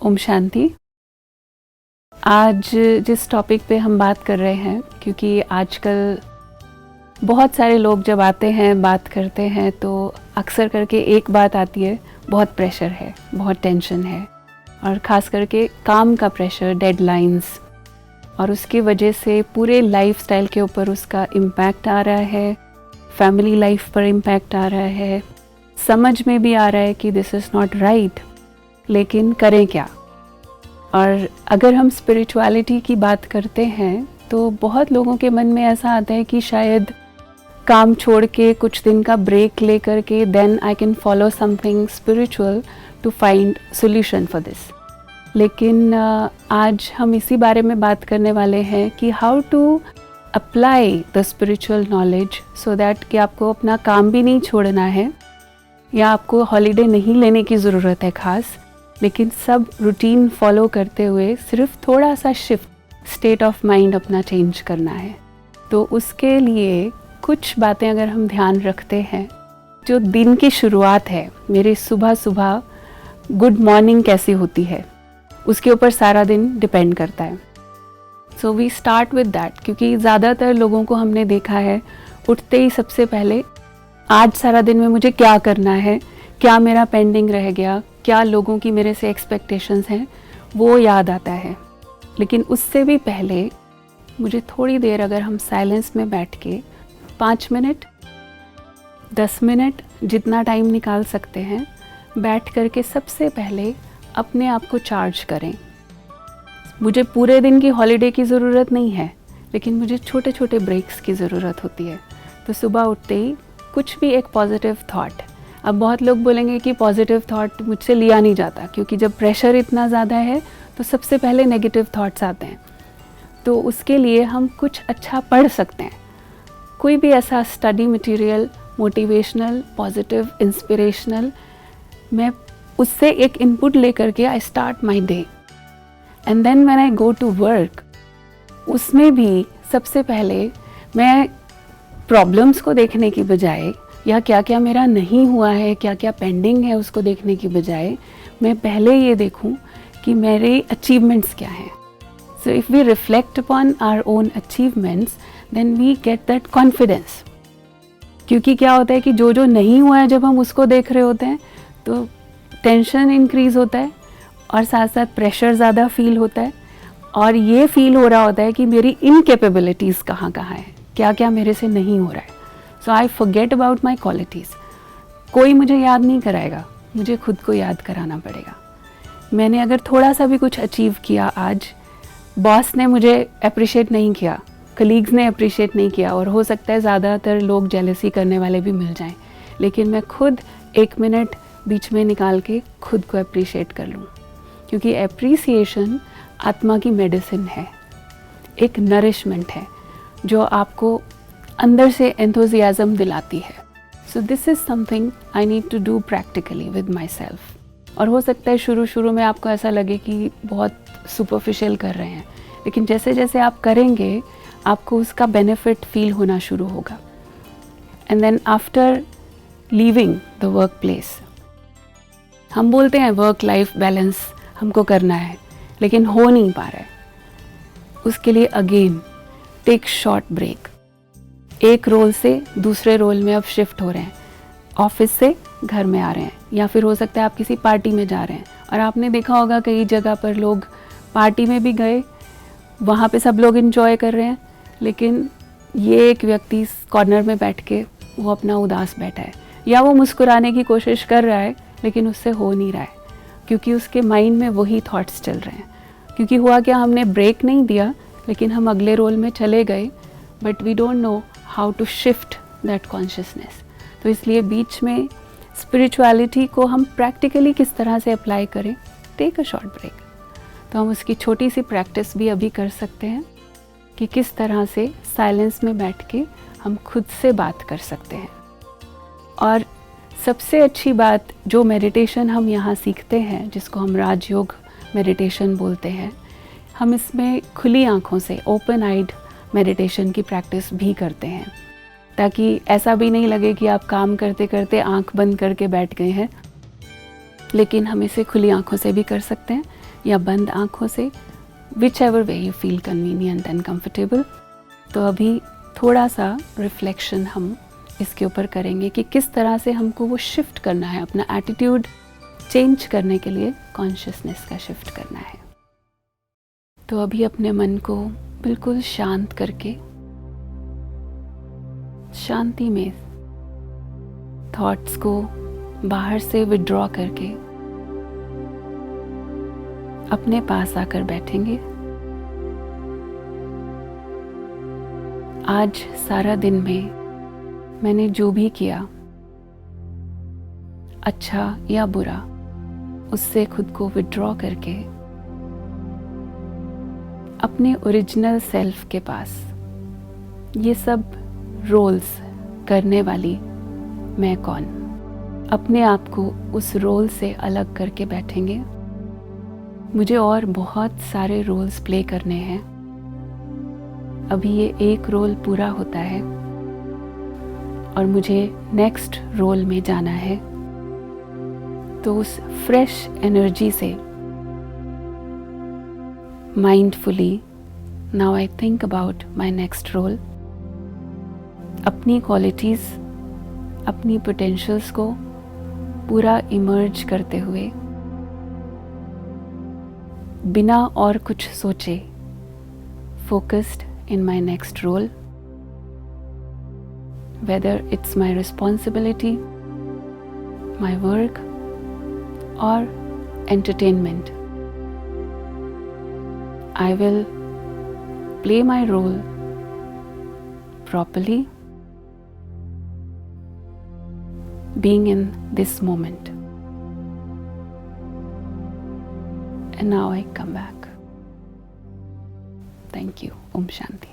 ओम शांति। आज जिस टॉपिक पे हम बात कर रहे हैं, क्योंकि आजकल बहुत सारे लोग जब आते हैं बात करते हैं तो अक्सर करके एक बात आती है, बहुत प्रेशर है, बहुत टेंशन है, और ख़ास करके काम का प्रेशर, डेडलाइंस, और उसकी वजह से पूरे लाइफस्टाइल के ऊपर उसका इम्पैक्ट आ रहा है, फैमिली लाइफ पर इम्पैक्ट आ रहा है, समझ में भी आ रहा है कि दिस इज़ नॉट राइट, लेकिन करें क्या। और अगर हम स्पिरिचुअलिटी की बात करते हैं तो बहुत लोगों के मन में ऐसा आता है कि शायद काम छोड़ के कुछ दिन का ब्रेक ले करके then I can follow something spiritual to find solution for this. लेकिन आज हम इसी बारे में बात करने वाले हैं कि how to apply the spiritual knowledge so that कि आपको अपना काम भी नहीं छोड़ना है या आपको हॉलीडे नहीं लेने की ज़रूरत है ख़ास, लेकिन सब रूटीन फॉलो करते हुए सिर्फ थोड़ा सा शिफ्ट स्टेट ऑफ माइंड अपना चेंज करना है। तो उसके लिए कुछ बातें अगर हम ध्यान रखते हैं, जो दिन की शुरुआत है, मेरी सुबह सुबह गुड मॉर्निंग कैसी होती है उसके ऊपर सारा दिन डिपेंड करता है। So we start with that, क्योंकि ज़्यादातर लोगों को हमने देखा है उठते ही सबसे पहले आज सारा दिन में मुझे क्या करना है, क्या मेरा पेंडिंग रह गया, क्या लोगों की मेरे से एक्सपेक्टेशंस हैं, वो याद आता है। लेकिन उससे भी पहले मुझे थोड़ी देर अगर हम साइलेंस में बैठ के 5 मिनट 10 मिनट जितना टाइम निकाल सकते हैं, बैठ करके सबसे पहले अपने आप को चार्ज करें। मुझे पूरे दिन की हॉलीडे की ज़रूरत नहीं है, लेकिन मुझे छोटे छोटे ब्रेक्स की ज़रूरत होती है। तो सुबह उठते ही कुछ भी एक पॉजिटिव थॉट। अब बहुत लोग बोलेंगे कि पॉजिटिव थॉट मुझसे लिया नहीं जाता, क्योंकि जब प्रेशर इतना ज़्यादा है तो सबसे पहले नेगेटिव थॉट्स आते हैं। तो उसके लिए हम कुछ अच्छा पढ़ सकते हैं, कोई भी ऐसा study material, motivational, positive, inspirational. मैं उससे एक इनपुट लेकर के I start my day and then when I go to work, उसमें भी सबसे पहले मैं प्रॉब्लम्स को देखने की बजाय या क्या क्या मेरा नहीं हुआ है, क्या क्या पेंडिंग है उसको देखने की बजाय मैं पहले ये देखूं कि मेरे अचीवमेंट्स क्या हैं। So if we reflect upon our own achievements then we get that confidence. क्योंकि क्या होता है कि जो जो नहीं हुआ है जब हम उसको देख रहे होते हैं तो टेंशन इंक्रीज़ होता है और साथ साथ प्रेशर ज़्यादा फील होता है, और ये फील हो रहा होता है कि मेरी इनकेपेबिलिटीज़ कहाँ कहाँ है, क्या क्या मेरे से नहीं हो रहा है। So I forget about my qualities. कोई मुझे याद नहीं कराएगा, मुझे खुद को याद कराना पड़ेगा। मैंने अगर थोड़ा सा भी कुछ अचीव किया आज, बॉस ने मुझे अप्रिशिएट नहीं किया, कलीग्स ने अप्रिशिएट नहीं किया, और हो सकता है ज़्यादातर लोग जेलसी करने वाले भी मिल जाएं, लेकिन मैं खुद 1 मिनट बीच में निकाल के खुद को अप्रिशिएट कर लूँ, क्योंकि अप्रिसिएशन आत्मा की मेडिसिन है, एक नरिशमेंट है जो आपको अंदर से एंथुजियाज्म दिलाती है। So this is something I need to do practically with myself. और हो सकता है शुरू शुरू में आपको ऐसा लगे कि बहुत सुपरफिशियल कर रहे हैं, लेकिन जैसे जैसे आप करेंगे आपको उसका बेनिफिट फील होना शुरू होगा। And then after leaving the work place, हम बोलते हैं वर्क लाइफ बैलेंस हमको करना है, लेकिन हो नहीं पा रहा है। उसके लिए अगेन टेक शॉर्ट ब्रेक। एक रोल से दूसरे रोल में अब शिफ्ट हो रहे हैं, ऑफिस से घर में आ रहे हैं, या फिर हो सकता है आप किसी पार्टी में जा रहे हैं, और आपने देखा होगा कई जगह पर लोग पार्टी में भी गए, वहाँ पे सब लोग एंजॉय कर रहे हैं, लेकिन ये एक व्यक्ति कॉर्नर में बैठ के वो अपना उदास बैठा है, या वो मुस्कुराने की कोशिश कर रहा है लेकिन उससे हो नहीं रहा है, क्योंकि उसके माइंड में वही थॉट्स चल रहे हैं। क्योंकि हुआ क्या, हमने ब्रेक नहीं दिया, लेकिन हम अगले रोल में चले गए, but we don't know how to shift that consciousness. तो इसलिए बीच में स्पिरिचुअलिटी को हम प्रैक्टिकली किस तरह से अप्लाई करें, टेक अ शॉर्ट ब्रेक। तो हम उसकी छोटी सी प्रैक्टिस भी अभी कर सकते हैं कि किस तरह से साइलेंस में बैठ के हम खुद से बात कर सकते हैं। और सबसे अच्छी बात, जो मेडिटेशन हम यहाँ सीखते हैं, जिसको हम राजयोग मेडिटेशन बोलते हैं, हम इसमें खुली आँखों से ओपन आइड मेडिटेशन की प्रैक्टिस भी करते हैं, ताकि ऐसा भी नहीं लगे कि आप काम करते करते आँख बंद करके बैठ गए हैं, लेकिन हम इसे खुली आँखों से भी कर सकते हैं। या बंद आँखों से, which ever way you feel convenient and comfortable. तो अभी थोड़ा सा रिफ्लेक्शन हम इसके ऊपर करेंगे कि किस तरह से हमको वो शिफ्ट करना है, अपना एटीट्यूड चेंज करने के लिए कॉन्शियसनेस का शिफ्ट करना है। तो अभी अपने मन को बिल्कुल शांत करके, शांति में थॉट्स को बाहर से विड्रॉ करके अपने पास आकर बैठेंगे। आज सारा दिन में मैंने जो भी किया, अच्छा या बुरा, उससे खुद को विड्रॉ करके अपने ओरिजिनल सेल्फ के पास ये सब रोल्स करने वाली मैं कौन, अपने आप को उस रोल से अलग करके बैठेंगे। मुझे और बहुत सारे रोल्स प्ले करने हैं। अभी ये एक रोल पूरा होता है और मुझे नेक्स्ट रोल में जाना है। तो उस फ्रेश एनर्जी से mindfully now I think about my next role. अपनी क्वालिटीज़, अपनी पोटेंशियल्स को पूरा इमर्ज करते हुए, बिना और कुछ सोचे, focused in my next role, whether it's my responsibility, my work or entertainment. I will play my role properly, being in this moment. And now I come back. Thank you. Om Shanti.